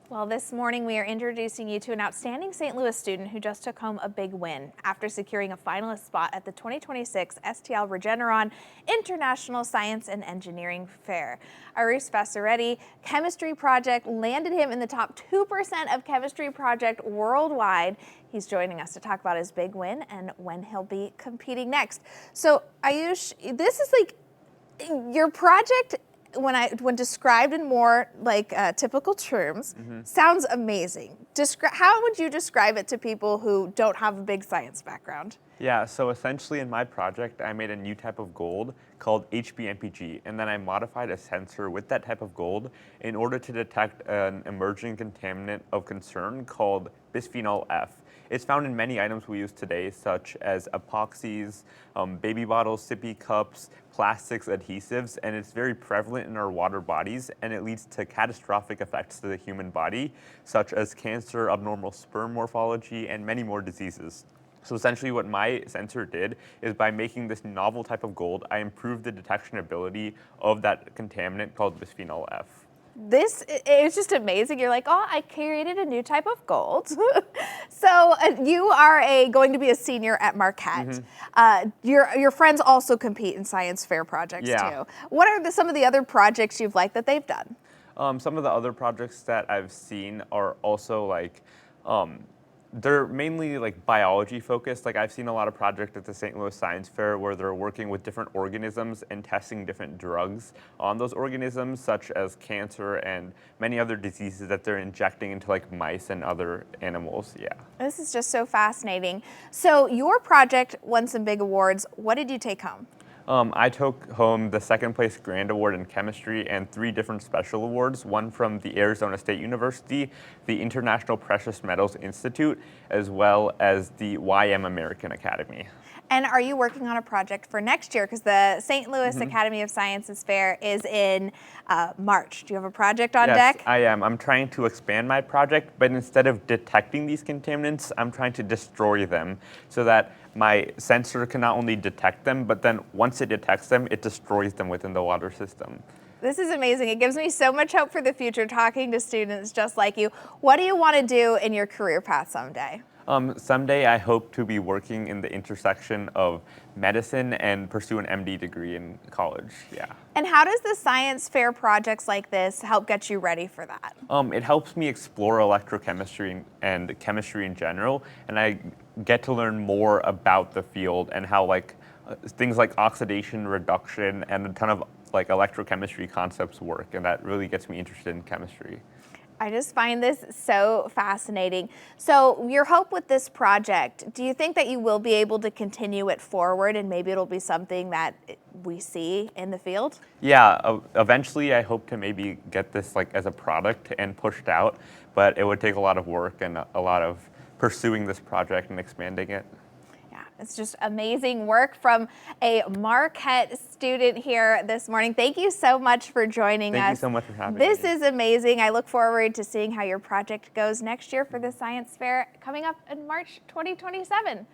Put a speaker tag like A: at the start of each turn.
A: Well, this morning we are introducing you to an outstanding St. Louis student who just took home a big win after securing a finalist spot at the 2026 STL Regeneron International Science and Engineering Fair. Ayush Vasireddy chemistry project landed him in the top 2% of chemistry project worldwide. He's joining us to talk about his big win and when he'll be competing next. So Ayush, this is like your project, when described in more like typical terms, sounds amazing. How would you describe it to people who don't have a big science background?
B: Yeah, so essentially in my project, I made a new type of gold called HBMPG, and then I modified a sensor with that type of gold in order to detect an emerging contaminant of concern called bisphenol F. It's found in many items we use today, such as epoxies, baby bottles, sippy cups, plastics, adhesives, and it's very prevalent in our water bodies, and it leads to catastrophic effects to the human body, such as cancer, abnormal sperm morphology, and many more diseases. So essentially what my sensor did is by making this novel type of gold, I improved the detection ability of that contaminant called bisphenol F.
A: This is just amazing. You're like, oh, I created a new type of gold. So you are going to be a senior at Marquette. Your friends also compete in science fair projects too. What are some of the other projects you've liked that they've done?
B: Some of the other projects that I've seen are also like, they're mainly like biology focused. Like I've seen a lot of projects at the St. Louis Science Fair where they're working with different organisms and testing different drugs on those organisms, such as cancer and many other diseases that they're injecting into like mice and other animals. Yeah.
A: This is just so fascinating. So your project won some big awards. What did you take home?
B: I took home the second place grand award in chemistry and 3 different special awards, one from the Arizona State University, the International Precious Metals Institute, as well as the YM American Academy.
A: And are you working on a project for next year? Because the St. Louis Academy of Sciences Fair is in March. Do you have a project on deck?
B: Yes, I am. I'm trying to expand my project, but instead of detecting these contaminants, I'm trying to destroy them so that my sensor can not only detect them, but then once it detects them, it destroys them within the water system.
A: This is amazing. It gives me so much hope for the future talking to students just like you. What do you want to do in your career path someday?
B: Someday I hope to be working in the intersection of medicine and pursue an MD degree in college, yeah.
A: And how does the science fair projects like this help get you ready for that?
B: It helps me explore electrochemistry and chemistry in general, and I get to learn more about the field and how things like oxidation, reduction, and a ton of like electrochemistry concepts work, and that really gets me interested in chemistry.
A: I just find this so fascinating. So your hope with this project, do you think that you will be able to continue it forward and maybe it'll be something that we see in the field?
B: Yeah, eventually I hope to maybe get this like as a product and pushed out, but it would take a lot of work and a lot of pursuing this project and expanding it.
A: It's just amazing work from a Marquette student here this morning. Thank you so much for joining us.
B: Thank you so much for having me.
A: This is amazing. I look forward to seeing how your project goes next year for the science fair coming up in March 2027.